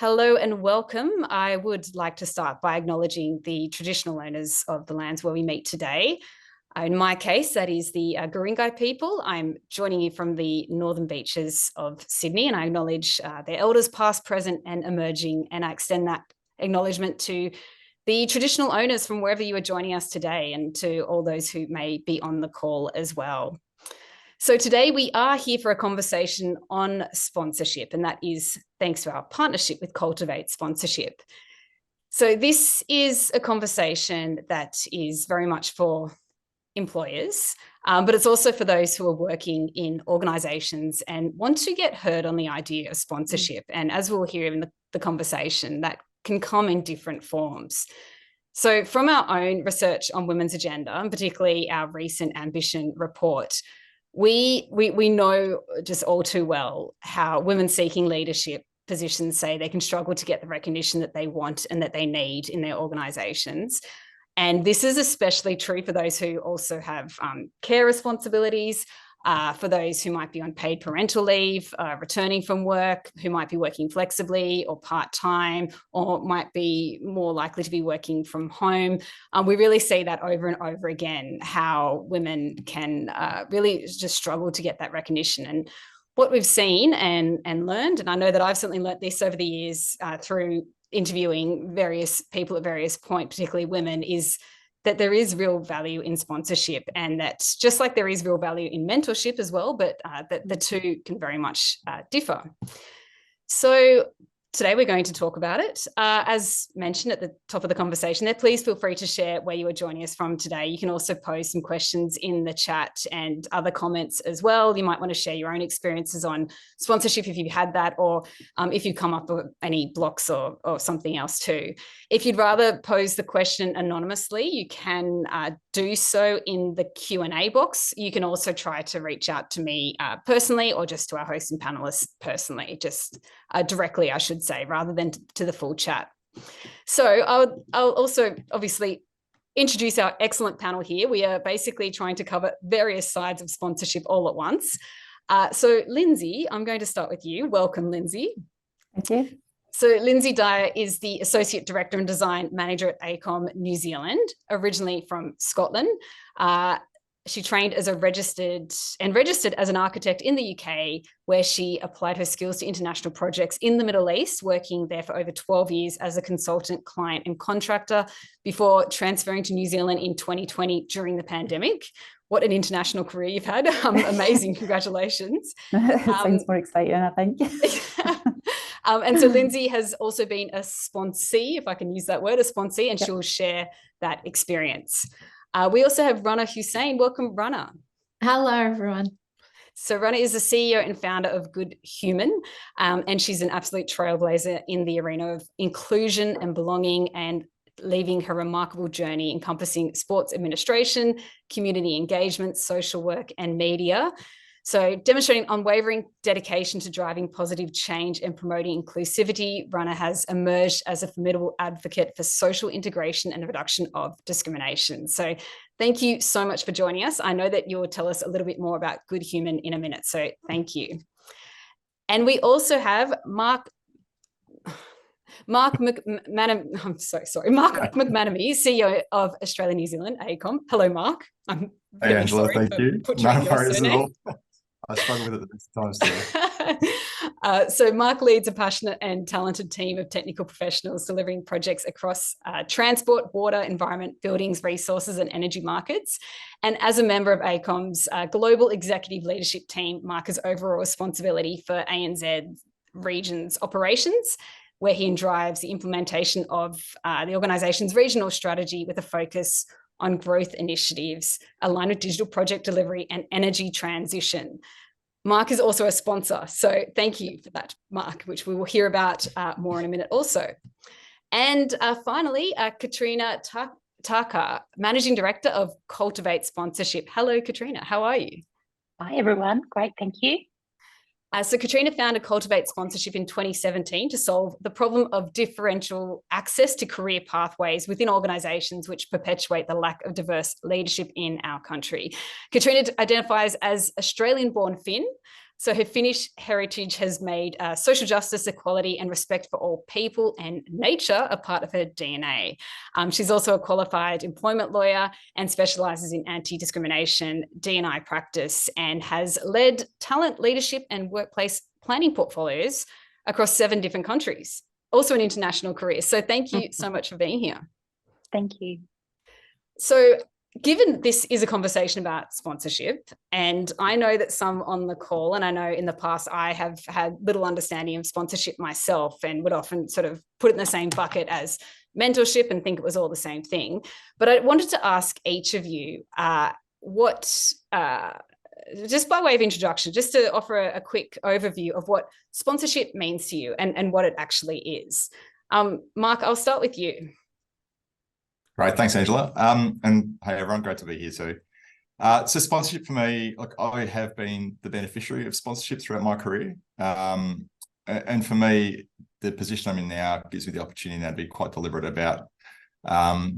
Hello and welcome. I would like to start by acknowledging the traditional owners of the lands where we meet today. In my case, that is the Guringai people. I'm joining you from the northern beaches of Sydney, and I acknowledge their elders past, present and emerging, and I extend that acknowledgement to the traditional owners from wherever you are joining us today and to all those who may be on the call as well. So today we are here for a conversation on sponsorship, and that is thanks to our partnership with Cultivate Sponsorship. So this is a conversation that is very much for employers, but it's also for those who are working in organisations and want to get heard on the idea of sponsorship. And as we'll hear in the conversation, that can come in different forms. So from our own research on women's agenda, and particularly our recent ambition report, we know just all too well how women seeking leadership positions say they can struggle to get the recognition that they want and that they need in their organisations. And this is especially true for those who also have care responsibilities, for those who might be on paid parental leave, returning from work, who might be working flexibly or part-time, or might be more likely to be working from home. We really see that over and over again, how women can really just struggle to get that recognition. And what we've seen and learned, and I know that I've certainly learned this over the years through interviewing various people at various points, particularly women, is that there is real value in sponsorship, and that just like there is real value in mentorship as well, but that the two can very much differ. So today we're going to talk about it. As mentioned at the top of the conversation there, please feel free to share where you are joining us from today. You can also post some questions in the chat and other comments as well. You might want to share your own experiences on sponsorship if you've had that, or if you come up with any blocks or something else too. If you'd rather pose the question anonymously, you can do so in the Q&A box. You can also try to reach out to me personally, or just to our hosts and panelists personally, just directly, I should say, rather than to the full chat. So I'll also obviously introduce our excellent panel here. We are basically trying to cover various sides of sponsorship all at once. So Lindsay, I'm going to start with you. Welcome, Lindsay. Thank you. So Lindsay Dyer is the Associate Director and Design Manager at AECOM New Zealand, originally from Scotland. She trained as registered as an architect in the UK, where she applied her skills to international projects in the Middle East, working there for over 12 years as a consultant, client and contractor before transferring to New Zealand in 2020 during the pandemic. What an international career you've had. Amazing. Congratulations. Sounds more exciting, I think. And so Lindsay has also been a sponsee, if I can use that word, a sponsee, and she'll share that experience. We also have Rana Hussain. Welcome, Rana. Hello, everyone. So Rana is the CEO and founder of Good Human, and she's an absolute trailblazer in the arena of inclusion and belonging, and leaving her remarkable journey encompassing sports administration, community engagement, social work, and media. So demonstrating unwavering dedication to driving positive change and promoting inclusivity, Rana has emerged as a formidable advocate for social integration and the reduction of discrimination. So thank you so much for joining us. I know that you'll tell us a little bit more about Good Human in a minute, so thank you. And we also have Mark McManamy, CEO of Australia New Zealand, AECOM. Hello, Mark. Hey, Angela, thank you. No worries at all. I struggle with it at times too. So Mark leads a passionate and talented team of technical professionals delivering projects across transport, water, environment, buildings, resources and energy markets. And as a member of AECOM's global executive leadership team, Mark has overall responsibility for ANZ region's operations, where he drives the implementation of the organisation's regional strategy with a focus on growth initiatives aligned with digital project delivery and energy transition. Mark is also a sponsor, so thank you for that, Mark, which we will hear about more in a minute also. And finally, Katrina Taka, Managing Director of Cultivate Sponsorship. Hello, Katrina, how are you? Hi, everyone. Great, thank you. So Katrina founded Cultivate Sponsorship in 2017 to solve the problem of differential access to career pathways within organisations which perpetuate the lack of diverse leadership in our country. Katrina identifies as Australian-born Finn, So her Finnish heritage has made social justice, equality, and respect for all people and nature a part of her DNA. She's also a qualified employment lawyer and specialises in anti-discrimination, D&I practice, and has led talent leadership and workplace planning portfolios across 7 different countries. Also an international career. So thank you so much for being here. Thank you. So given this is a conversation about sponsorship, and I know that some on the call, and I know in the past I have had little understanding of sponsorship myself and would often sort of put it in the same bucket as mentorship and think it was all the same thing. But I wanted to ask each of you just by way of introduction, just to offer a quick overview of what sponsorship means to you and what it actually is. Mark, I'll start with you. Great, thanks, Angela. And hey, everyone, great to be here too. So sponsorship for me, look, I have been the beneficiary of sponsorship throughout my career. And for me, the position I'm in now gives me the opportunity now to be quite deliberate about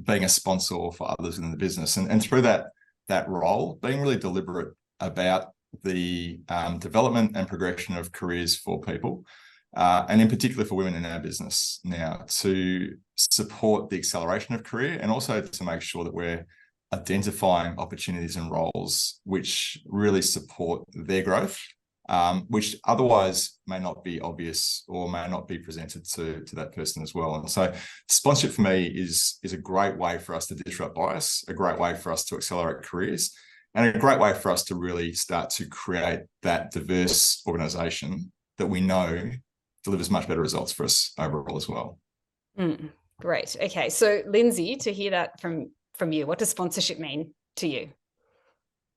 being a sponsor for others in the business. And through that role, being really deliberate about the development and progression of careers for people, and in particular for women in our business now, to support the acceleration of career and also to make sure that we're identifying opportunities and roles which really support their growth, which otherwise may not be obvious or may not be presented to that person as well. And so sponsorship for me is a great way for us to disrupt bias, a great way for us to accelerate careers, and a great way for us to really start to create that diverse organisation that we know delivers much better results for us overall as well. Great. Okay. So Lindsay, to hear that from you, what does sponsorship mean to you?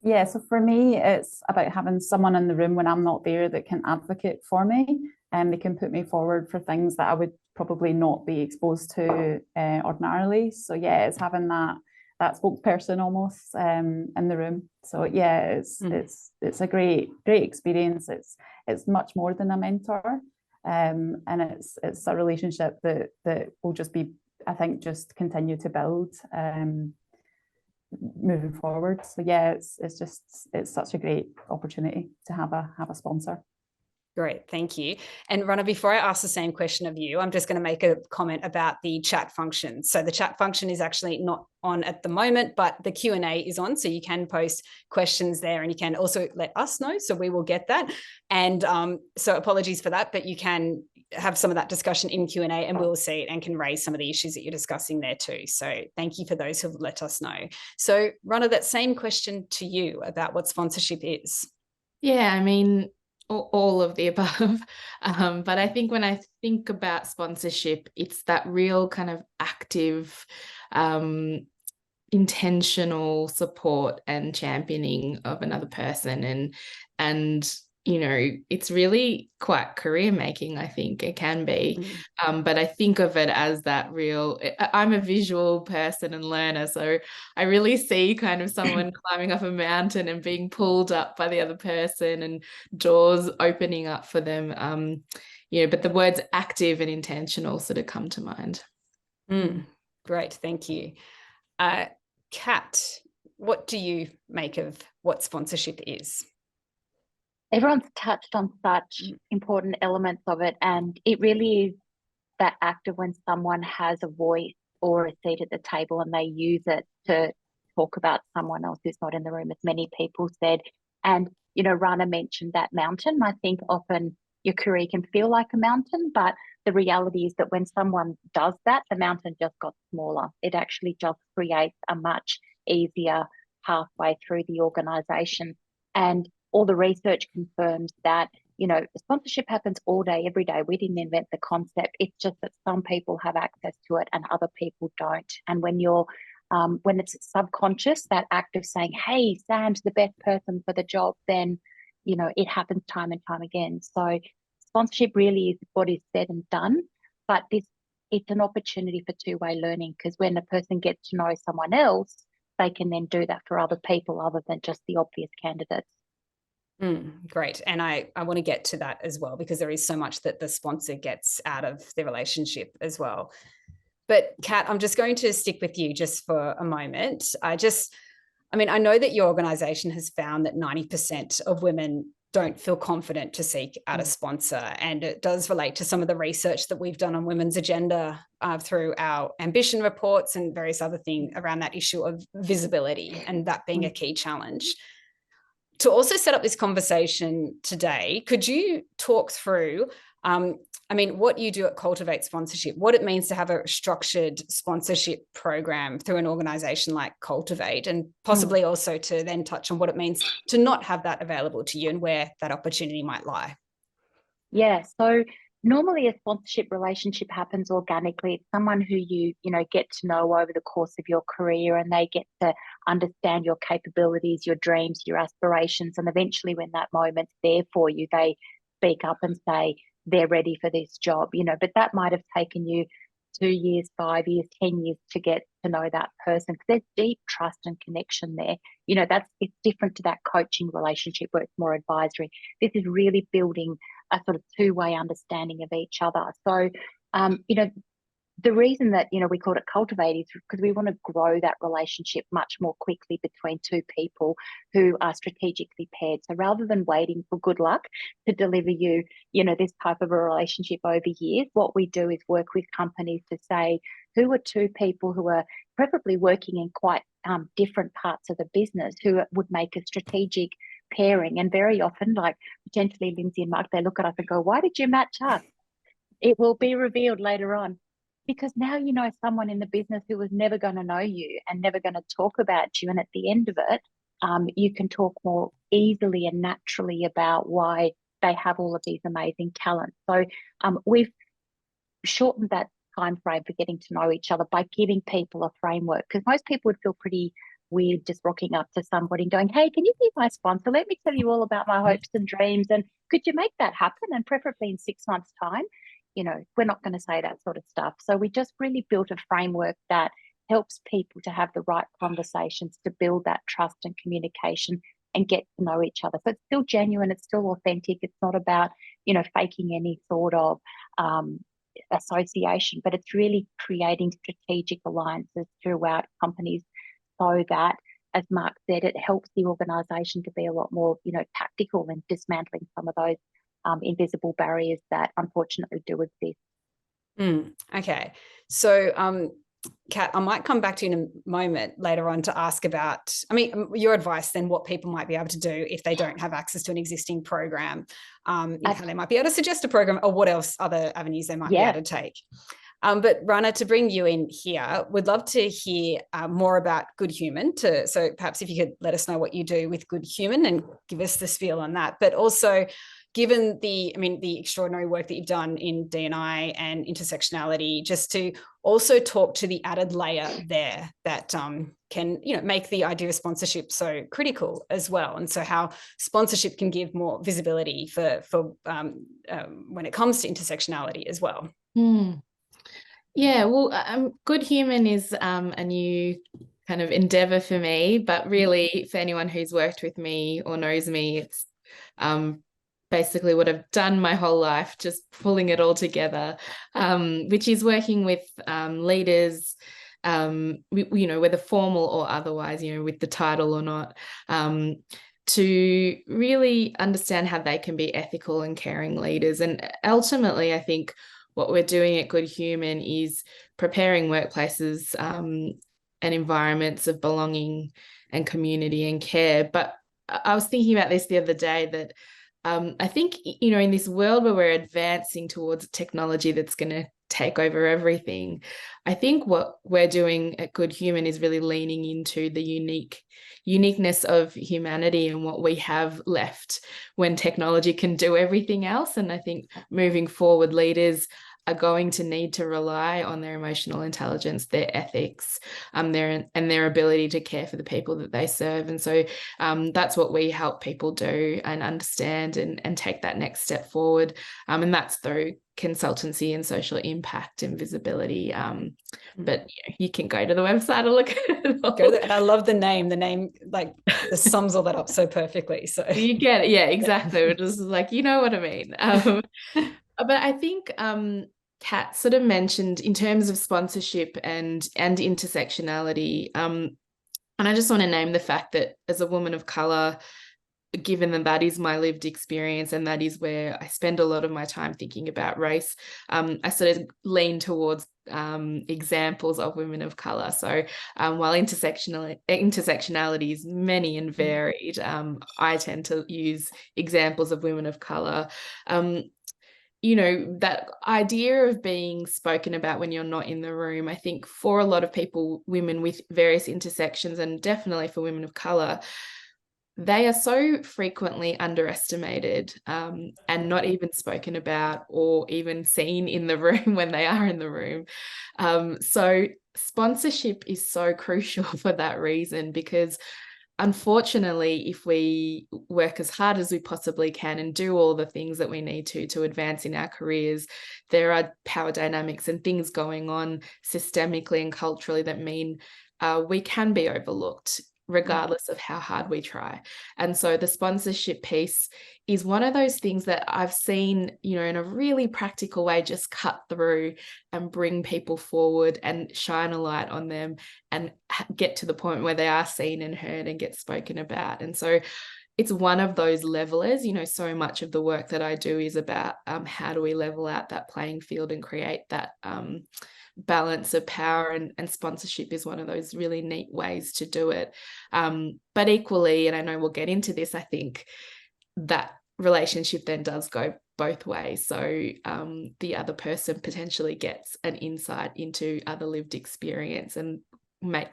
Yeah, so for me, it's about having someone in the room when I'm not there that can advocate for me, and they can put me forward for things that I would probably not be exposed to ordinarily. So yeah, it's having that spokesperson almost in the room. So yeah, it's a great experience. It's much more than a mentor, and it's a relationship that will just be, I think, just continue to build moving forward. So yeah, it's such a great opportunity to have a sponsor. Great, thank you. And Rana, before I ask the same question of you, I'm just going to make a comment about the chat function. So the chat function is actually not on at the moment, but the Q&A is on, so you can post questions there, and you can also let us know, so we will get that. And so apologies for that, but you can have some of that discussion in Q&A and we'll see it and can raise some of the issues that you're discussing there too. So thank you for those who've let us know. So Rana, that same question to you about what sponsorship is. Yeah, I mean, all of the above. But I think when I think about sponsorship, it's that real kind of active, intentional support and championing of another person. And you know, it's really quite career making, I think it can be. But I think of it as that real, I'm a visual person and learner, so I really see kind of someone climbing up a mountain and being pulled up by the other person and doors opening up for them. You know, but the words active and intentional sort of come to mind. Great, thank you. Kat, what do you make of what sponsorship is? Everyone's touched on such important elements of it, and it really is that act of when someone has a voice or a seat at the table and they use it to talk about someone else who's not in the room, as many people said. And, you know, Rana mentioned that mountain. I think often your career can feel like a mountain, but the reality is that when someone does that, the mountain just got smaller. It actually just creates a much easier pathway through the organisation. And all the research confirms that, you know, sponsorship happens all day, every day. We didn't invent the concept. It's just that some people have access to it and other people don't. And when when it's subconscious, that act of saying, hey, Sam's the best person for the job, then, you know, it happens time and time again. So sponsorship really is what is said and done, but it's an opportunity for two-way learning, because when a person gets to know someone else, they can then do that for other people other than just the obvious candidates. Great. And I want to get to that as well, because there is so much that the sponsor gets out of the relationship as well. But Kat, I'm just going to stick with you just for a moment. I know that your organisation has found that 90% of women don't feel confident to seek out a sponsor. And it does relate to some of the research that we've done on women's agenda through our ambition reports and various other things around that issue of visibility, and that being a key challenge. To also set up this conversation today, could you talk through, what you do at Cultivate Sponsorship, what it means to have a structured sponsorship program through an organisation like Cultivate, and possibly also to then touch on what it means to not have that available to you and where that opportunity might lie? Yeah, so normally a sponsorship relationship happens organically. It's someone who you get to know over the course of your career, and they get to understand your capabilities, your dreams, your aspirations, and eventually when that moment's there for you, they speak up and say they're ready for this job, but that might have taken you 2 years, 5 years, 10 years to get to know that person, because there's deep trust and connection there. It's different to that coaching relationship where it's more advisory. This is really building a sort of two-way understanding of each other. So, the reason that, we called it Cultivate is because we want to grow that relationship much more quickly between two people who are strategically paired. So rather than waiting for good luck to deliver you, this type of a relationship over years, what we do is work with companies to say, who are two people who are preferably working in quite different parts of the business who would make a strategic pairing. And very often, like potentially Lindsay and Mark, they look at us and go, why did you match us? It will be revealed later on. Because now you know someone in the business who was never going to know you and never going to talk about you. And at the end of it, you can talk more easily and naturally about why they have all of these amazing talents. So we've shortened that time frame for getting to know each other by giving people a framework, because most people would feel pretty weird just rocking up to somebody and going, hey, can you be my sponsor? Let me tell you all about my hopes and dreams. And could you make that happen? And preferably in 6 months' time. We're not going to say that sort of stuff. So we just really built a framework that helps people to have the right conversations, to build that trust and communication and get to know each other. So it's still genuine, it's still authentic. It's not about, faking any sort of association, but it's really creating strategic alliances throughout companies so that, as Mark said, it helps the organisation to be a lot more, tactical in dismantling some of those invisible barriers that unfortunately do exist. Okay. So, Kat, I might come back to you in a moment later on to ask about, your advice then, what people might be able to do if they don't have access to an existing program, how they might be able to suggest a program, or what else, other avenues they might be able to take. But Rana, to bring you in here, would love to hear more about Good Human. So perhaps if you could let us know what you do with Good Human and give us the spiel on that, but also, given the extraordinary work that you've done in D&I and intersectionality, just to also talk to the added layer there that can, make the idea of sponsorship so critical as well. And so how sponsorship can give more visibility for when it comes to intersectionality as well. Yeah, well, Good Human is a new kind of endeavor for me, but really for anyone who's worked with me or knows me, it's basically what I've done my whole life, just pulling it all together, which is working with leaders, whether formal or otherwise, with the title or not, to really understand how they can be ethical and caring leaders. And ultimately, I think what we're doing at Good Human is preparing workplaces and environments of belonging and community and care. But I was thinking about this the other day, that I think, in this world where we're advancing towards technology that's going to take over everything, I think what we're doing at Good Human is really leaning into the uniqueness of humanity and what we have left when technology can do everything else. And I think moving forward, leaders are going to need to rely on their emotional intelligence, their ethics, their ability to care for the people that they serve. And so that's what we help people do and understand and take that next step forward. And that's through consultancy and social impact and visibility. But you can go to the website and look at it all. And I love the name like sums all that up so perfectly. So you get it. Yeah, exactly. It was like, you know what I mean. But I think Kat sort of mentioned in terms of sponsorship and intersectionality, and I just want to name the fact that as a woman of colour, given that that is my lived experience and that is where I spend a lot of my time thinking about race, I sort of lean towards examples of women of colour. So while intersectionality is many and varied, I tend to use examples of women of colour. That idea of being spoken about when you're not in the room, I think for a lot of people, women with various intersections, and definitely for women of colour, they are so frequently underestimated and not even spoken about or even seen in the room when they are in the room. So sponsorship is so crucial for that reason, because unfortunately, if we work as hard as we possibly can and do all the things that we need to advance in our careers, there are power dynamics and things going on systemically and culturally that mean we can be overlooked regardless of how hard we try. And so the sponsorship piece is one of those things that I've seen, in a really practical way, just cut through and bring people forward and shine a light on them and get to the point where they are seen and heard and get spoken about. And so it's one of those levelers. So much of the work that I do is about how do we level out that playing field and create that balance of power, and sponsorship is one of those really neat ways to do it. But equally, and I know we'll get into this, I think that relationship then does go both ways. So the other person potentially gets an insight into other lived experience and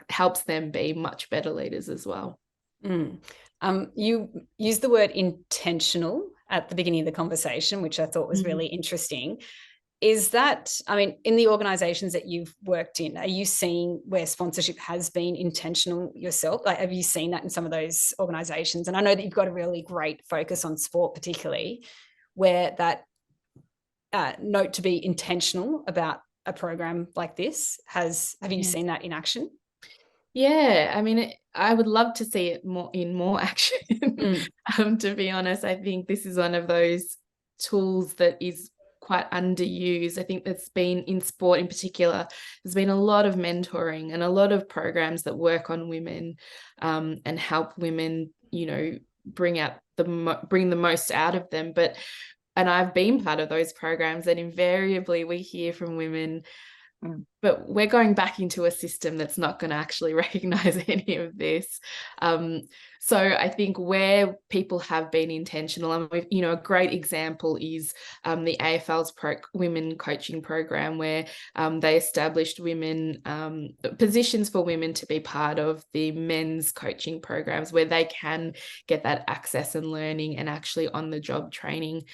helps them be much better leaders as well. You used the word intentional at the beginning of the conversation, which I thought was really interesting. Is that, in the organizations that you've worked in, are you seeing where sponsorship has been intentional yourself? Like, have you seen that in some of those organizations? And I know that you've got a really great focus on sport, particularly, where that note to be intentional about a program like this have you seen that in action? Yeah, I would love to see it more action. To be honest, I think this is one of those tools that is quite underused. I think that's been in sport in particular. There's been a lot of mentoring and a lot of programs that work on women and help women, bring the most out of them. And I've been part of those programs, and invariably we hear from women, but we're going back into a system that's not going to actually recognize any of this. So I think where people have been intentional, and a great example is the AFL's women coaching program, where they established positions for women to be part of the men's coaching programs, where they can get that access and learning and actually on the job training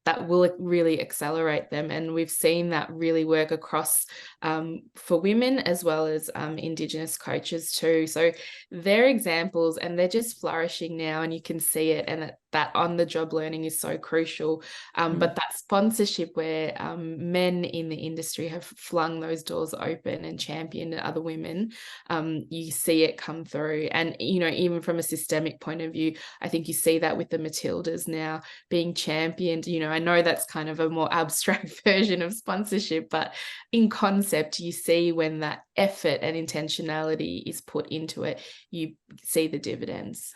that will really accelerate them. And we've seen that really work across for women as well as Indigenous coaches too. So they're examples, and they're just flourishing now, and you can see it, and that on-the-job learning is so crucial. But that sponsorship where men in the industry have flung those doors open and championed other women, you see it come through. And, even from a systemic point of view, I think you see that with the Matildas now being championed. I know that's kind of a more abstract version of sponsorship, but in concept, you see when that effort and intentionality is put into it, you see the dividends.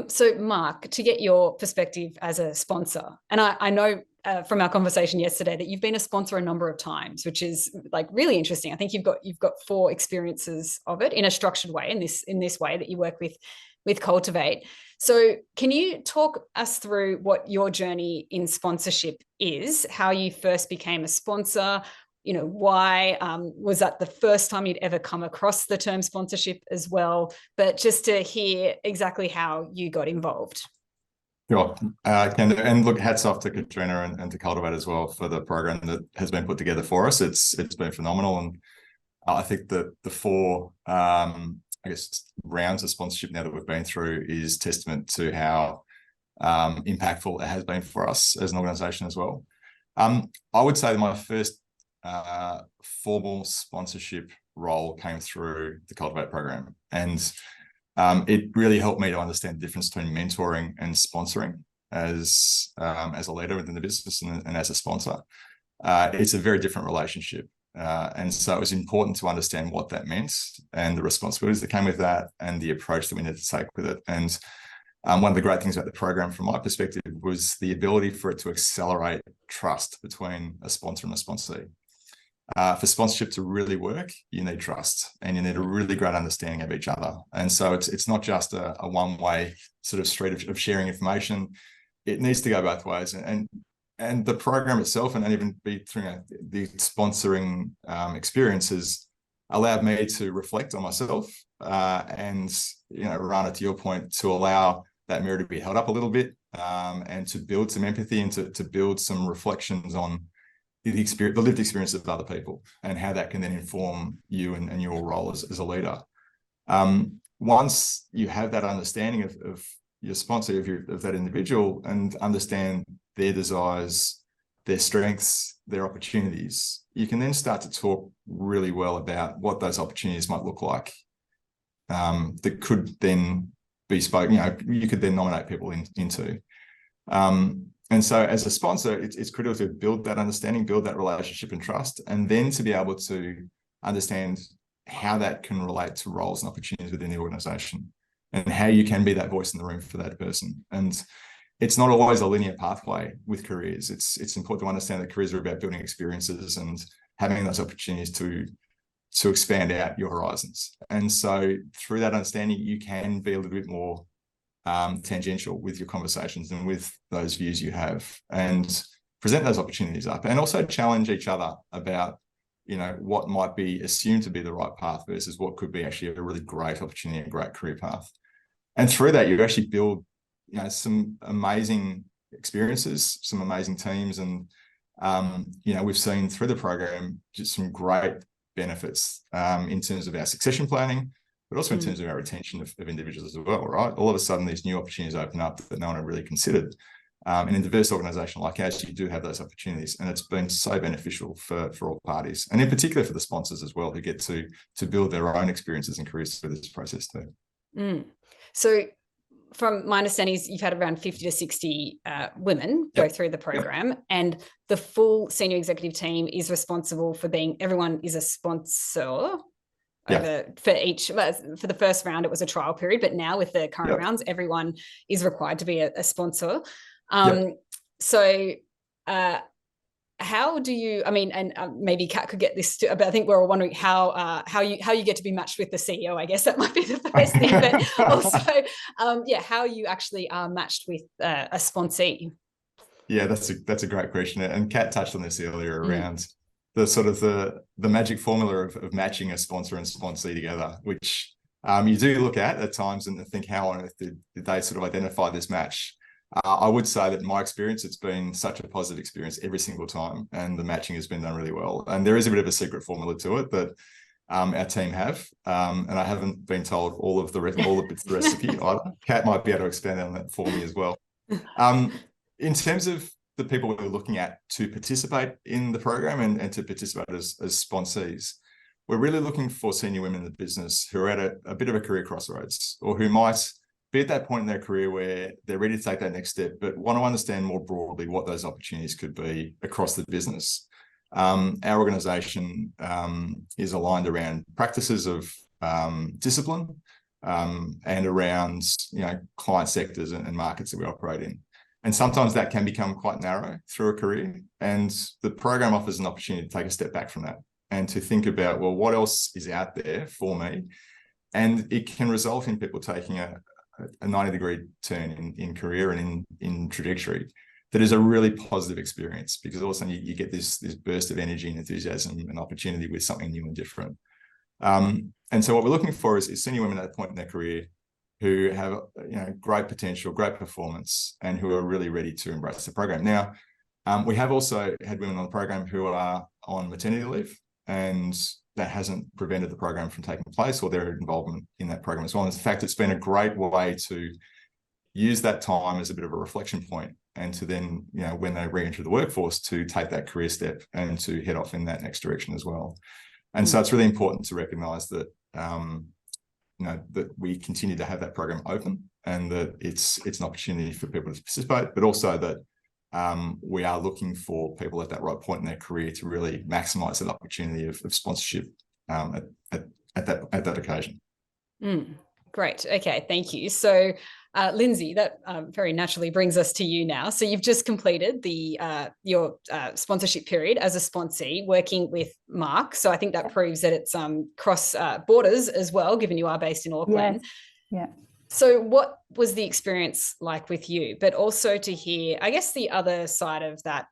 So Mark, to get your perspective as a sponsor, and I know from our conversation yesterday that you've been a sponsor a number of times, which is like really interesting. I think you've got 4 experiences of it in a structured way, in this way that you work with Cultivate. So can you talk us through what your journey in sponsorship is, how you first became a sponsor, why was that the first time you'd ever come across the term sponsorship as well, but just to hear exactly how you got involved. Sure. And look, hats off to Katrina and to Cultivate as well for the program that has been put together for us. It's been phenomenal. And I think that the 4, rounds of sponsorship now that we've been through is testament to how impactful it has been for us as an organisation as well. I would say that my first formal sponsorship role came through the Cultivate program, and it really helped me to understand the difference between mentoring and sponsoring as a leader within the business and as a sponsor. It's a very different relationship. And so it was important to understand what that meant and the responsibilities that came with that and the approach that we needed to take with it. And one of the great things about the program from my perspective was the ability for it to accelerate trust between a sponsor and a sponsee. For sponsorship to really work, you need trust and you need a really great understanding of each other. And so it's not just a one-way sort of street of sharing information. It needs to go both ways. And the program itself, and even be through the sponsoring experiences, allowed me to reflect on myself and, Rana, to your point, to allow that mirror to be held up a little bit and to build some empathy and to build some reflections on the lived experience of other people and how that can then inform you and your role as a leader. Once you have that understanding of your sponsor, of that individual, and understand their desires, their strengths, their opportunities, you can then start to talk really well about what those opportunities might look like that could then be spoken, you could then nominate people into. And so as a sponsor, it's critical to build that understanding, build that relationship and trust, and then to be able to understand how that can relate to roles and opportunities within the organisation and how you can be that voice in the room for that person. And it's not always a linear pathway with careers. It's important to understand that careers are about building experiences and having those opportunities to expand out your horizons. And so through that understanding, you can be a little bit more tangential with your conversations and with those views you have, and present those opportunities up, and also challenge each other about, what might be assumed to be the right path versus what could be actually a really great opportunity, a great career path. And through that, you actually build, some amazing experiences, some amazing teams. And, we've seen through the program just some great benefits in terms of our succession planning, but also in terms of our retention of individuals as well, right? All of a sudden, these new opportunities open up that no one had really considered. And in a diverse organisation like ours, you do have those opportunities, and it's been so beneficial for all parties, and in particular for the sponsors as well, who get to build their own experiences and careers through this process too. So from my understanding is you've had around 50 to 60 women go through the program, and the full senior executive team is responsible for everyone is a sponsor. For the first round, it was a trial period, but now with the current rounds, everyone is required to be a sponsor. So how do you, and maybe Kat could get this too, but I think we're all wondering how you get to be matched with the CEO. I guess that might be the first thing, but also, how you actually are matched with a sponsee. Yeah, that's a great question. And Kat touched on this earlier around the sort of the magic formula of matching a sponsor and sponsee together, which you do look at times and think, how on earth did they sort of identify this match? I would say that in my experience, it's been such a positive experience every single time, and the matching has been done really well. And there is a bit of a secret formula to it that our team have, and I haven't been told all the bits of the recipe either. Kat might be able to expand on that for me as well. In terms of the people we're looking at to participate in the program and to participate as sponsees, we're really looking for senior women in the business who are at a bit of a career crossroads, or who might be at that point in their career where they're ready to take that next step, but want to understand more broadly what those opportunities could be across the business. Our organisation is aligned around practices of discipline and around client sectors and markets that we operate in. And sometimes that can become quite narrow through a career. And the program offers an opportunity to take a step back from that and to think about, well, what else is out there for me? And it can result in people taking a 90-degree turn in career and in trajectory that is a really positive experience, because all of a sudden you get this burst of energy and enthusiasm and opportunity with something new and different. And so what we're looking for is senior women at that point in their career who have great potential, great performance, and who are really ready to embrace the program. Now, we have also had women on the program who are on maternity leave, and that hasn't prevented the program from taking place or their involvement in that program as well. And in fact, it's been a great way to use that time as a bit of a reflection point, and to then, when they re-enter the workforce, to take that career step and to head off in that next direction as well. And so it's really important to recognise that that we continue to have that program open, and that it's an opportunity for people to participate, but also that we are looking for people at that right point in their career to really maximise that opportunity of sponsorship at that occasion. Great. Okay, thank you. So, Lindsay, that very naturally brings us to you now. So you've just completed your sponsorship period as a sponsee, working with Mark. So I think that proves that it's cross borders as well, given you are based in Auckland. Yes. Yeah. So what was the experience like with you? But also to hear, I guess, the other side of that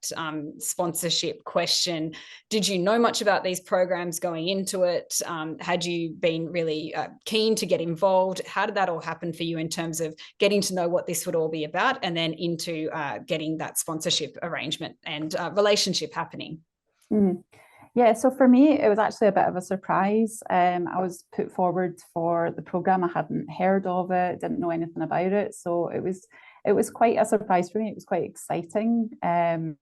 sponsorship question. Did you know much about these programs going into it? Had you been really keen to get involved? How did that all happen for you in terms of getting to know what this would all be about, and then into getting that sponsorship arrangement and relationship happening? Yeah, so for me, it was actually a bit of a surprise. I was put forward for the program. I hadn't heard of it, didn't know anything about it. So it was quite a surprise for me. It was quite exciting. Going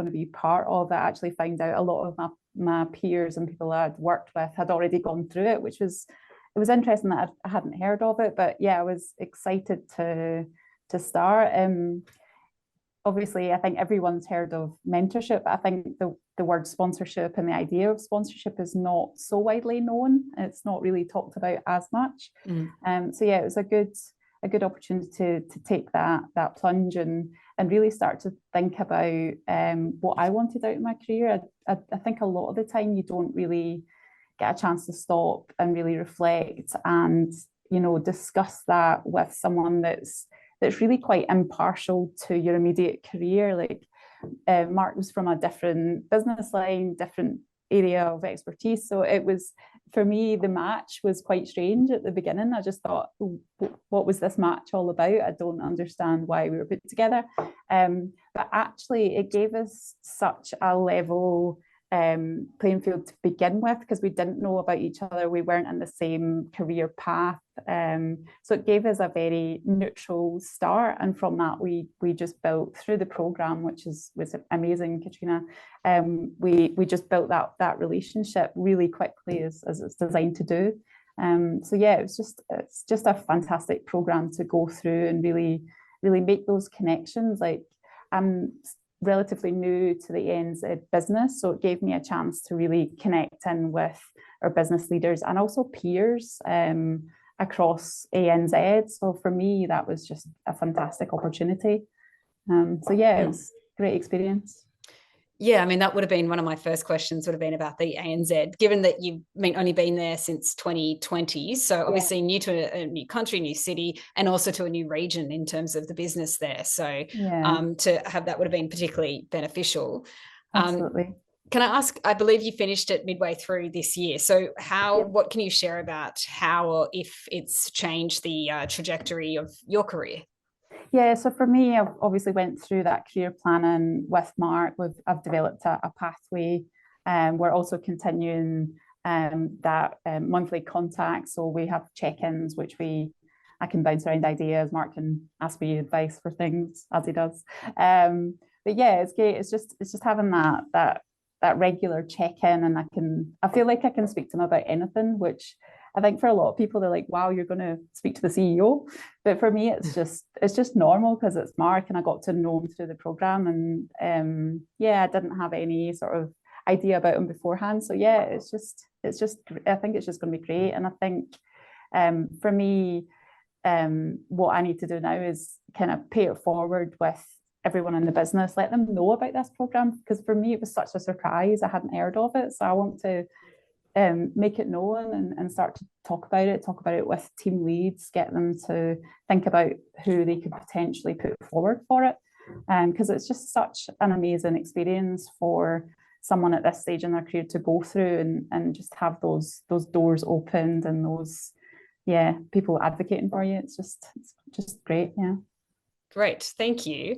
to be part of it. I actually found out a lot of my peers and people I'd worked with had already gone through it, it was interesting that I hadn't heard of it. But yeah, I was excited to start. Obviously, I think everyone's heard of mentorship. I think the word sponsorship and the idea of sponsorship is not so widely known. It's not really talked about as much. So yeah, it was a good opportunity to take that plunge and really start to think about what I wanted out of my career. I think a lot of the time you don't really get a chance to stop and really reflect and, you know, discuss that with someone that's really quite impartial to your immediate career. Like Mark was from a different business line, different area of expertise. So it was, for me, the match was quite strange at the beginning. I just thought, what was this match all about? I don't understand why we were put together. But actually it gave us such a level playing field to begin with, because we didn't know about each other. We weren't in the same career path. So it gave us a very neutral start. And from that, we just built through the program, which was amazing, Katrina. We just built that relationship really quickly as it's designed to do. So yeah, it's just a fantastic program to go through and really make those connections. Like, I'm relatively new to the ANZ business, so it gave me a chance to really connect in with our business leaders and also peers across ANZ. So for me, that was just a fantastic opportunity. So yeah, it was a great experience. Yeah, I mean, that would have been one of my first questions, would have been about the ANZ, given that you've only been there since 2020. So obviously new to a new country, new city, and also to a new region in terms of the business there. So to have that would have been particularly beneficial. Absolutely. Can I ask, I believe you finished it midway through this year. So what can you share about how or if it's changed the trajectory of your career? Yeah, so for me, I've obviously went through that career planning with Mark. I've developed a pathway. We're also continuing that monthly contact. So we have check-ins, which I can bounce around ideas. Mark can ask me advice for things, as he does. But yeah, it's great. It's just having that regular check-in, and I feel like I can speak to him about anything, which I think for a lot of people, they're like, wow, you're going to speak to the CEO. But for me, it's just normal, because it's Mark and I got to know him through the program. And yeah, I didn't have any sort of idea about him beforehand. So yeah, it's just, I think it's just going to be great. And I think for me, what I need to do now is kind of pay it forward with everyone in the business, let them know about this program, because for me, it was such a surprise. I hadn't heard of it. So I want to make it known and start to talk about it with team leads, get them to think about who they could potentially put forward for it. Because it's just such an amazing experience for someone at this stage in their career to go through and just have those doors opened and those people advocating for you. It's just great. Yeah. Great, thank you.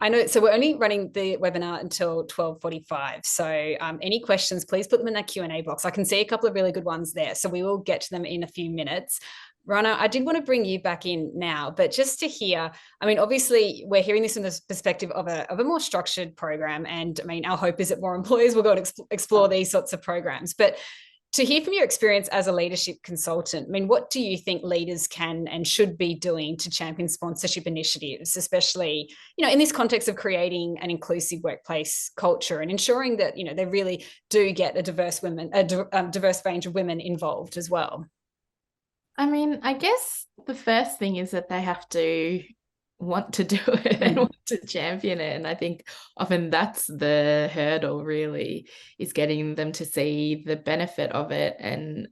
I know, so we're only running the webinar until 12:45. So any questions, please put them in that Q&A box. I can see a couple of really good ones there. So we will get to them in a few minutes. Rana, I did want to bring you back in now, but just to hear, I mean, obviously we're hearing this from the perspective of a more structured program. And I mean, our hope is that more employers will go and explore these sorts of programs. But to hear from your experience as a leadership consultant, I mean, what do you think leaders can and should be doing to champion sponsorship initiatives, especially, in this context of creating an inclusive workplace culture and ensuring that, they really do get a diverse range of women involved as well? I mean, I guess the first thing is that they have to want to do it and want to champion it. And I think often that's the hurdle, really, is getting them to see the benefit of it and,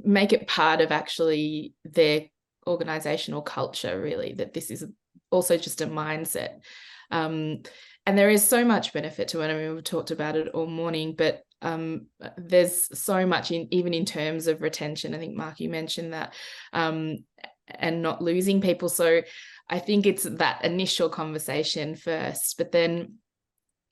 make it part of actually their organizational culture, really, that this is also just a mindset. And there is so much benefit to it. I mean, we've talked about it all morning, but there's so much even in terms of retention. I think, Mark, you mentioned that, and not losing people. So I think it's that initial conversation first, but then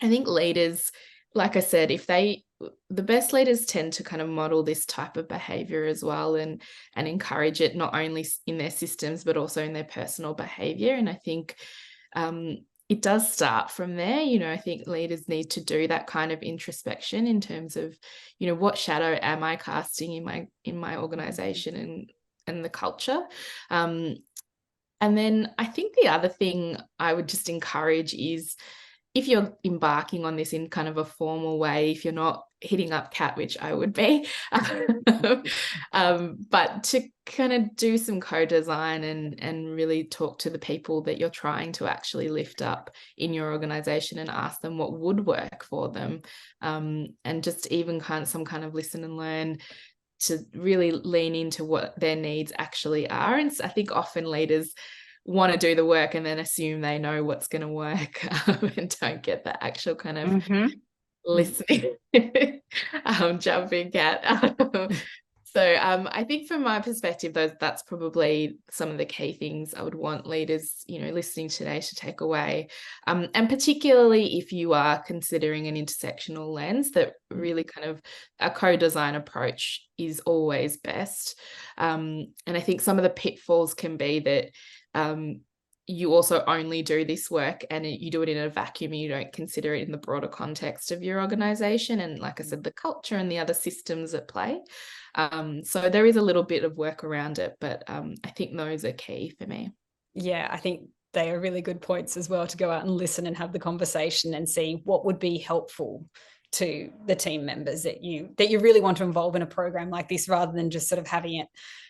I think leaders, like I said, the best leaders tend to kind of model this type of behavior as well and encourage it not only in their systems, but also in their personal behavior. And I think it does start from there. I think leaders need to do that kind of introspection in terms of, what shadow am I casting in my organization and the culture. And then I think the other thing I would just encourage is, if you're embarking on this in kind of a formal way, if you're not hitting up Kat, which I would be, but to kind of do some co-design and really talk to the people that you're trying to actually lift up in your organization and ask them what would work for them, and just even some kind of listen and learn to really lean into what their needs actually are. And so I think often leaders want to do the work and then assume they know what's going to work, and don't get the actual kind of listening, jumping cat. So I think from my perspective, that's probably some of the key things I would want leaders, listening today to take away. And particularly if you are considering an intersectional lens, that really kind of a co-design approach is always best. And I think some of the pitfalls can be that you also only do this work and you do it in a vacuum and you don't consider it in the broader context of your organization and, like I said, the culture and the other systems at play. So there is a little bit of work around it, but I think those are key for me. Yeah, I think they are really good points as well, to go out and listen and have the conversation and see what would be helpful to the team members that you really want to involve in a program like this, rather than just sort of having it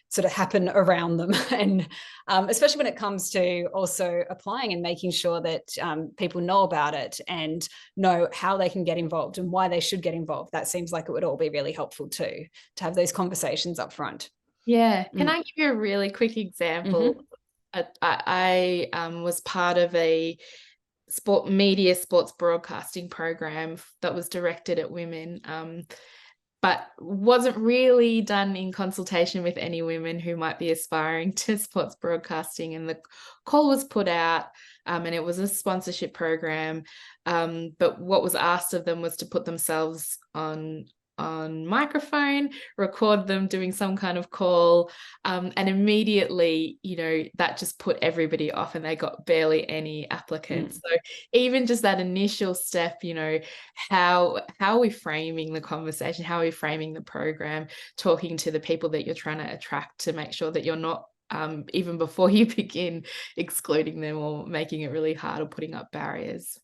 sort of happen around them. And especially when it comes to also applying and making sure that people know about it and know how they can get involved and why they should get involved. That seems like it would all be really helpful too, to have those conversations up front. Yeah. Can I give you a really quick example? I was part of a sports broadcasting program that was directed at women, but wasn't really done in consultation with any women who might be aspiring to sports broadcasting. And the call was put out, and it was a sponsorship program. But what was asked of them was to put themselves on microphone, record them doing some kind of call, and immediately, that just put everybody off and they got barely any applicants. So even just that initial step, how are we framing the conversation? How are we framing the program? Talking to the people that you're trying to attract to make sure that you're not, even before you begin, excluding them or making it really hard or putting up barriers.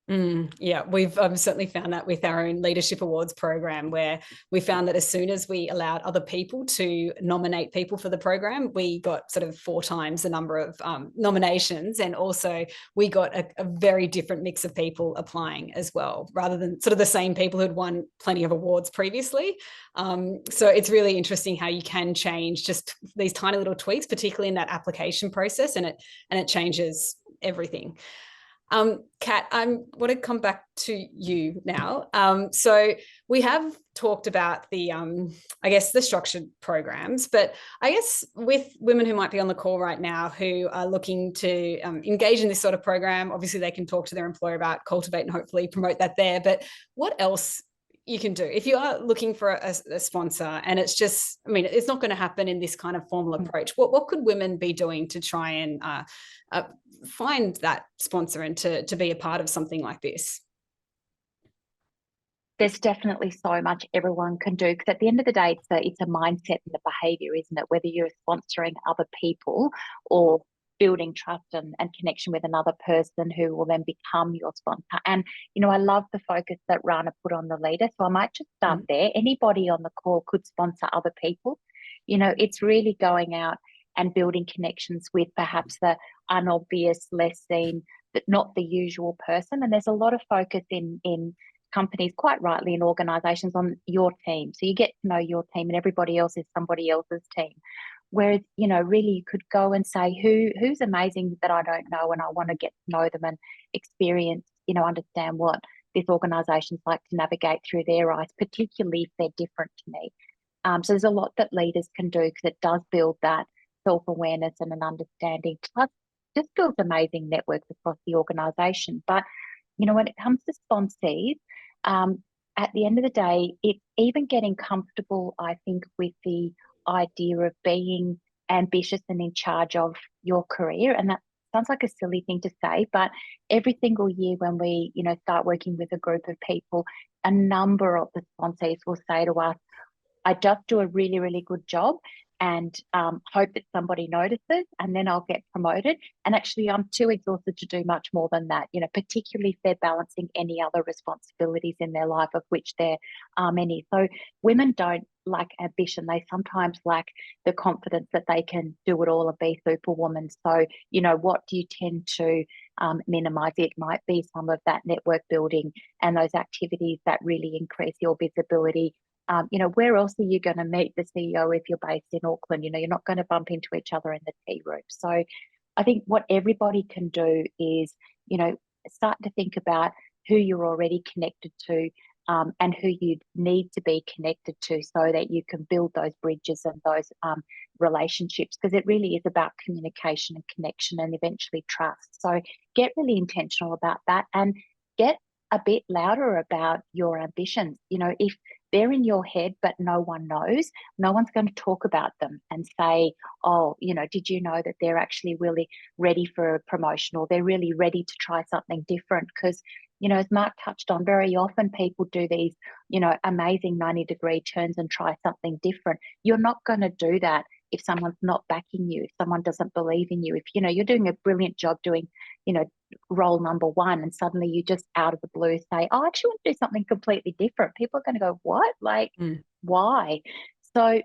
Yeah, we've certainly found that with our own leadership awards program, where we found that as soon as we allowed other people to nominate people for the program, we got sort of 4 times the number of nominations, and also we got a very different mix of people applying as well, rather than sort of the same people who'd won plenty of awards previously. So it's really interesting how you can change just these tiny little tweaks, particularly in that application process, and it changes everything. Kat, I want to come back to you now. So we have talked about the, I guess, the structured programs, but I guess with women who might be on the call right now who are looking to engage in this sort of program, obviously they can talk to their employer about Cultivate and hopefully promote that there. But what else you can do if you are looking for a sponsor, and it's just, I mean, it's not going to happen in this kind of formal approach. What could women be doing to try and find that sponsor and to be a part of something like this? there's definitely so much everyone can do, because at the end of the day, it's a mindset and a behavior, isn't it? Whether you're sponsoring other people or building trust and connection with another person who will then become your sponsor. And, you know, I love the focus that Rana put on the leader. So I might just start there. Anybody on the call could sponsor other people. You know, it's really going out and building connections with perhaps the unobvious, less seen, but not the usual person. And there's a lot of focus in companies, quite rightly, in organizations, on your team. So you get to know your team, and everybody else is somebody else's team. Whereas, you know, really you could go and say, who's amazing that I don't know, and I want to get to know them and experience, you know, understand what this organization's like to navigate through their eyes, particularly if they're different to me. So there's a lot that leaders can do, because it does build that self-awareness and an understanding. Plus, just builds amazing networks across the organization. But, you know, when it comes to sponsees, at the end of the day, it's even getting comfortable, I think, with the idea of being ambitious and in charge of your career. And that sounds like a silly thing to say, but every single year when we, you know, start working with a group of people, a number of the sponsees will say to us, I just do a really, really good job and hope that somebody notices, and then I'll get promoted. And actually, I'm too exhausted to do much more than that, you know, particularly if they're balancing any other responsibilities in their life, of which there are many. So women don't lack ambition. They sometimes lack the confidence that they can do it all and be superwoman. So, you know, what do you tend to minimize? It might be some of that network building and those activities that really increase your visibility. You know, where else are you going to meet the CEO if you're based in Auckland? You know, you're not going to bump into each other in the tea room. So I think what everybody can do is, you know, start to think about who you're already connected to and who you need to be connected to, so that you can build those bridges and those relationships, because it really is about communication and connection and eventually trust. So get really intentional about that, and get a bit louder about your ambitions. You know, if they're in your head but no one knows, no one's going to talk about them and say, oh, you know, did you know that they're actually really ready for a promotion, or they're really ready to try something different? Because, you know, as Mark touched on, very often people do these, you know, amazing 90-degree turns and try something different. You're not going to do that if someone's not backing you, if someone doesn't believe in you. If, you know, you're doing a brilliant job doing, you know, role number one, and suddenly you just out of the blue say, oh, I actually want to do something completely different, people are going to go, what? Like, why? So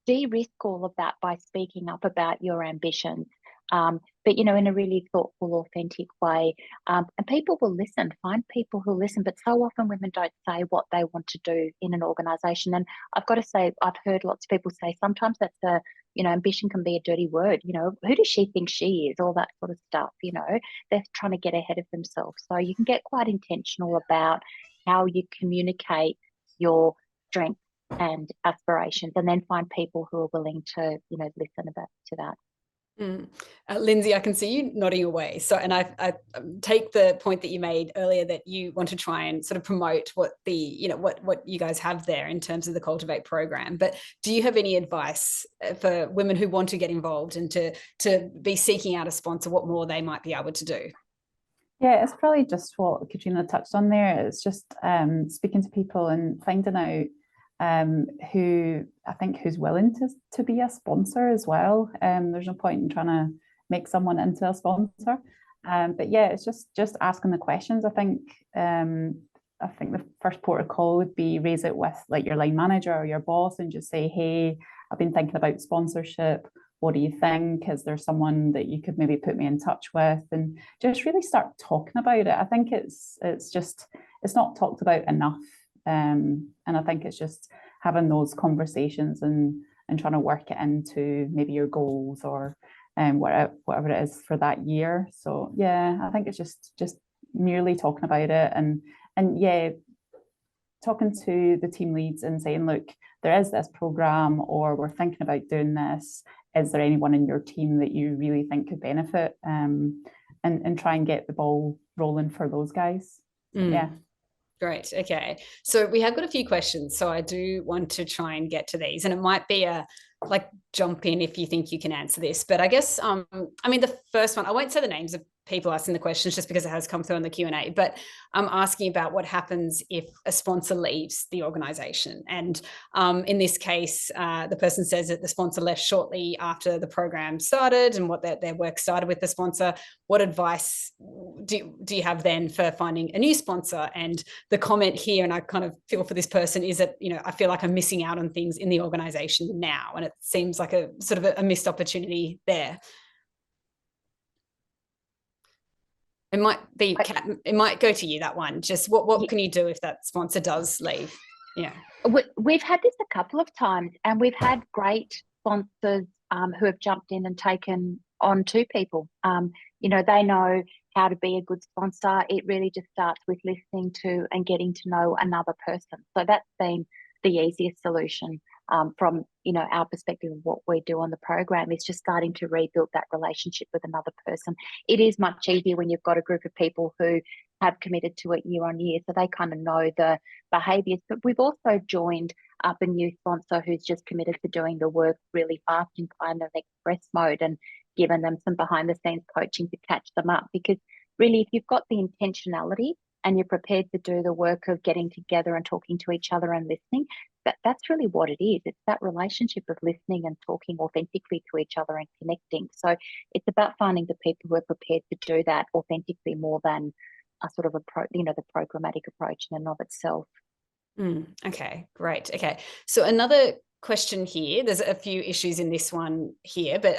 de-risk all of that by speaking up about your ambitions, but, you know, in a really thoughtful, authentic way. And people will listen. Find people who listen. But so often women don't say what they want to do in an organisation. And I've got to say, I've heard lots of people say sometimes that's a, you know, ambition can be a dirty word. You know, who does she think she is? All that sort of stuff. You know, they're trying to get ahead of themselves. So you can get quite intentional about how you communicate your strengths and aspirations, and then find people who are willing to, you know, listen to that. Lindsay, I can see you nodding away. So, and I take the point that you made earlier, that you want to try and sort of promote what the, you know, what you guys have there in terms of the Cultivate program. But do you have any advice for women who want to get involved and to be seeking out a sponsor, what more they might be able to do? Yeah, it's probably just what Katrina touched on there. It's just speaking to people and finding out who's willing to be a sponsor as well. There's no point in trying to make someone into a sponsor. But yeah, it's just asking the questions. I think the first port of call would be raise it with like your line manager or your boss, and just say, hey, I've been thinking about sponsorship. What do you think? Is there someone that you could maybe put me in touch with? And just really start talking about it. I think it's not talked about enough. And I think it's just having those conversations and trying to work it into maybe your goals or whatever it is for that year. So yeah, I think it's just merely talking about it and yeah, talking to the team leads and saying, look, there is this program, or we're thinking about doing this. Is there anyone in your team that you really think could benefit? And try and get the ball rolling for those guys. Yeah. Great. Okay. So we have got a few questions. So I do want to try and get to these, and it might be jump in if you think you can answer this. But I guess, I mean, the first one, I won't say the names of people asking the questions just because it has come through on the Q&A, but I'm asking about what happens if a sponsor leaves the organisation. And in this case, the person says that the sponsor left shortly after the program started and what their work started with the sponsor. What advice do you have then for finding a new sponsor? And the comment here, and I kind of feel for this person, is that, you know, I feel like I'm missing out on things in the organisation now. And it seems like a sort of a missed opportunity there. It might be, Kat, it might go to you, that one. Just what can you do if that sponsor does leave? Yeah. We've had this a couple of times, and we've had great sponsors who have jumped in and taken on two people. You know, they know how to be a good sponsor. It really just starts with listening to and getting to know another person. So that's been the easiest solution from, you know, our perspective of what we do on the program, is just starting to rebuild that relationship with another person. It is much easier when you've got a group of people who have committed to it year on year, so they kind of know the behaviours. But we've also joined up a new sponsor who's just committed to doing the work really fast in kind of express mode, and given them some behind the scenes coaching to catch them up. Because really, if you've got the intentionality and you're prepared to do the work of getting together and talking to each other and listening, that's really what it is. It's that relationship of listening and talking authentically to each other and connecting. So it's about finding the people who are prepared to do that authentically, more than a sort of the programmatic approach in and of itself. Okay, great. Okay, so another question here. There's a few issues in this one here, but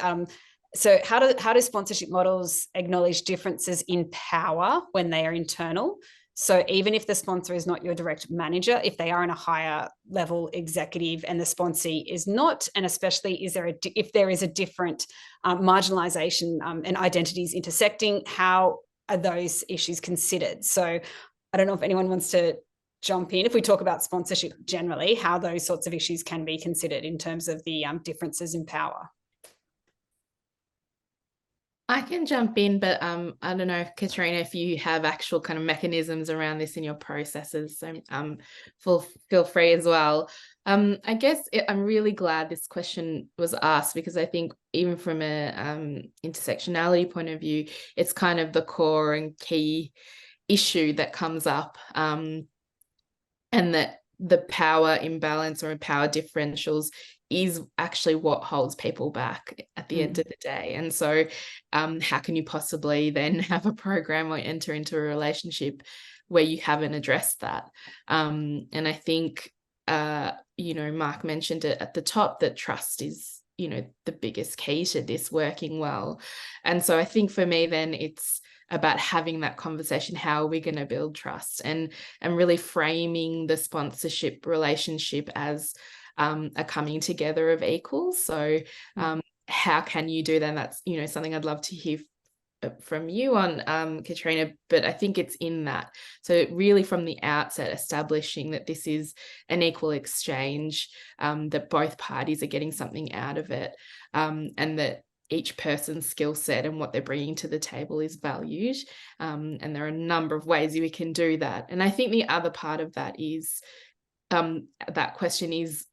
so how do sponsorship models acknowledge differences in power when they are internal? So even if the sponsor is not your direct manager, if they are in a higher level executive and the sponsee is not, and especially if there is a different marginalisation and identities intersecting, how are those issues considered? So I don't know if anyone wants to jump in. If we talk about sponsorship generally, how those sorts of issues can be considered in terms of the differences in power. I can jump in, but I don't know, Katrina, if you have actual kind of mechanisms around this in your processes, so feel free as well. I guess I'm really glad this question was asked, because I think even from a intersectionality point of view, it's kind of the core and key issue that comes up, and that the power imbalance or power differentials is actually what holds people back at the end of the day. And so how can you possibly then have a program or enter into a relationship where you haven't addressed that? And I think, you know, Mark mentioned it at the top, that trust is, you know, the biggest key to this working well. And so I think for me then it's about having that conversation. How are we going to build trust, and really framing the sponsorship relationship as a coming together of equals. So how can you do that? And that's, you know, something I'd love to hear from you on, Katrina, but I think it's in that. So really from the outset, establishing that this is an equal exchange, that both parties are getting something out of it, and that each person's skill set and what they're bringing to the table is valued. And there are a number of ways we can do that. And I think the other part of that is, that question is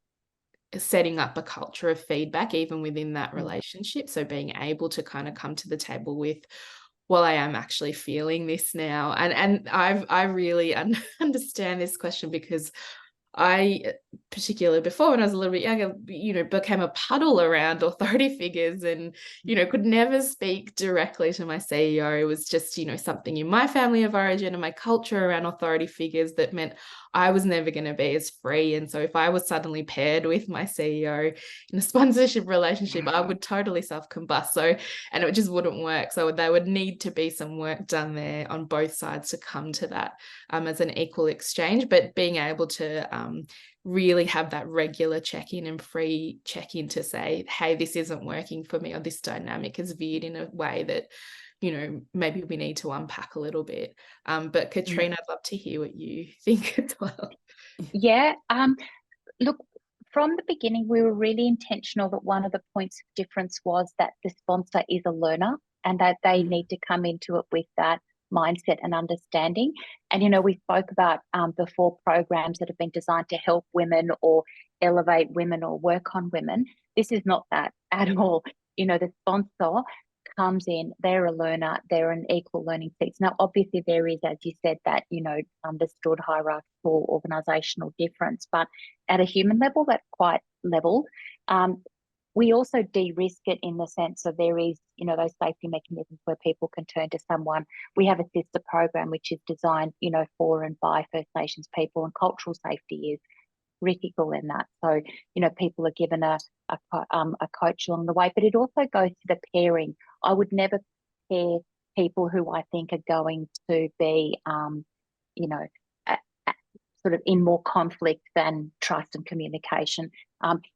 setting up a culture of feedback even within that relationship. So being able to kind of come to the table with, well, I am actually feeling this now. And I really understand this question, because I, particularly before when I was a little bit younger, you know, became a puddle around authority figures, and, you know, could never speak directly to my CEO. It was just, you know, something in my family of origin and my culture around authority figures that meant I was never going to be as free. And so if I was suddenly paired with my CEO in a sponsorship relationship, I would totally self-combust. So, and it just wouldn't work. So there would need to be some work done there on both sides to come to that as an equal exchange, but being able to really have that regular check-in and free check-in to say, hey, this isn't working for me, or this dynamic is viewed in a way that, you know, maybe we need to unpack a little bit. But Katrina, I'd love to hear what you think as well. Yeah. Look, from the beginning, we were really intentional that one of the points of difference was that the sponsor is a learner, and that they need to come into it with that mindset and understanding. And, you know, we spoke about the 4 programs that have been designed to help women or elevate women or work on women. This is not that at all. You know, the sponsor comes in, they're a learner, they're an equal learning seats. Now, obviously, there is, as you said, that, understood hierarchical organisational difference, but at a human level, that's quite level. We also de-risk it in the sense of there is, those safety mechanisms where people can turn to someone. We have a sister program which is designed, for and by First Nations people, and cultural safety is critical in that. So, people are given a coach along the way, but it also goes to the pairing. I would never pair people who I think are going to be, sort of in more conflict than trust and communication.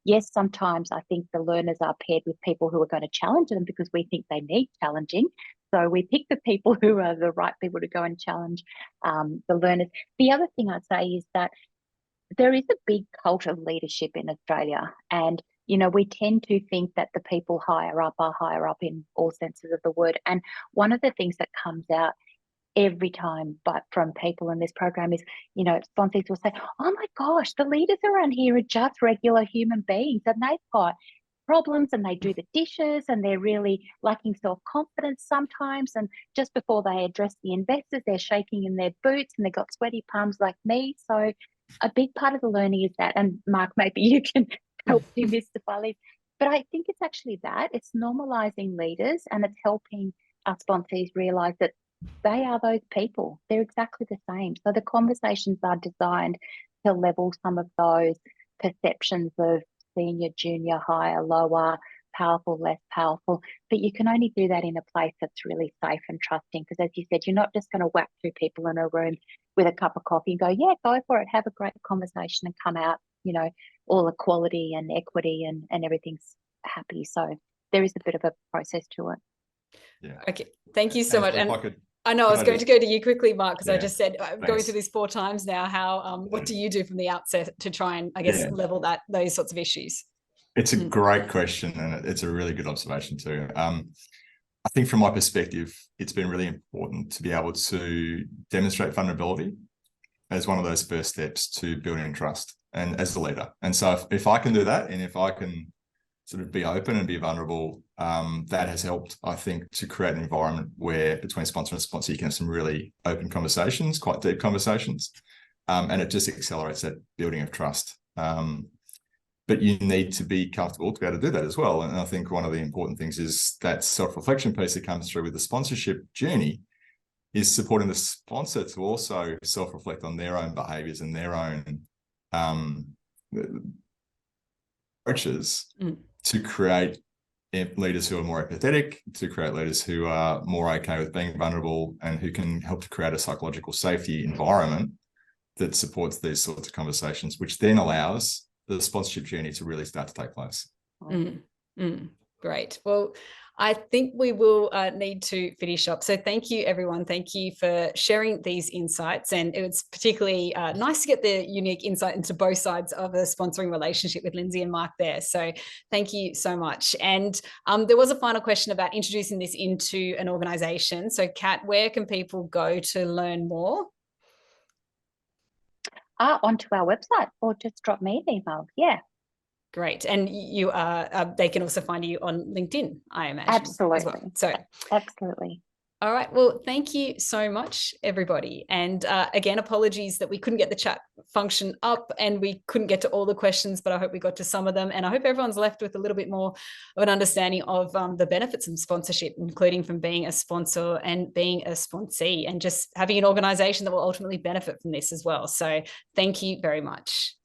Yes, sometimes I think the learners are paired with people who are going to challenge them because we think they need challenging. So we pick the people who are the right people to go and challenge the learners. The other thing I'd say is that there is a big cult of leadership in Australia, and we tend to think that the people higher up are higher up in all senses of the word. And one of the things that comes out every time but from people in this program is, sponsors will say, oh my gosh, the leaders around here are just regular human beings and they've got problems and they do the dishes and they're really lacking self-confidence sometimes, and just before they address the investors they're shaking in their boots and they've got sweaty palms like me. So a big part of the learning is that, and Mark, maybe you can help demystify this, but I think it's actually that it's normalizing leaders and it's helping our sponsees realize that they are those people. They're exactly the same. So the conversations are designed to level some of those perceptions of senior, junior, higher, lower, powerful, less powerful. But you can only do that in a place that's really safe and trusting, because as you said, you're not just going to whack two people in a room with a cup of coffee and go, yeah, go for it, have a great conversation and come out, all equality and equity and everything's happy. So there is a bit of a process to it. Yeah. Okay, thank you so much. If And I could, I know I was going to go to you quickly, Mark, because I Yeah, just said I'm going thanks. through this 4 times now. How what do you do from the outset to try and, I guess, Yeah. level those sorts of issues? It's a great question, and it's a really good observation too. I think from my perspective, it's been really important to be able to demonstrate vulnerability as one of those first steps to building trust and as a leader. And so if I can do that, and if I can sort of be open and be vulnerable, that has helped, I think, to create an environment where between sponsor and sponsor, you can have some really open conversations, quite deep conversations, and it just accelerates that building of trust. But you need to be comfortable to be able to do that as well. And I think one of the important things is that self-reflection piece that comes through with the sponsorship journey is supporting the sponsor to also self-reflect on their own behaviours and their own approaches to create leaders who are more empathetic, to create leaders who are more okay with being vulnerable, and who can help to create a psychological safety environment that supports these sorts of conversations, which then allows the sponsorship journey to really start to take place. Great. Well, I think we will need to finish up. So thank you, everyone. Thank you for sharing these insights. And it was particularly nice to get the unique insight into both sides of a sponsoring relationship with Lindsay and Mark there. So thank you so much. And there was a final question about introducing this into an organisation. So Kat, where can people go to learn more? Onto our website, or just drop me an email. Yeah. Great. And you are, they can also find you on LinkedIn, I imagine. Absolutely. As well. So absolutely. All right. Well, thank you so much, everybody. And again, apologies that we couldn't get the chat function up and we couldn't get to all the questions, but I hope we got to some of them. And I hope everyone's left with a little bit more of an understanding of the benefits of sponsorship, including from being a sponsor and being a sponsee, and just having an organisation that will ultimately benefit from this as well. So thank you very much.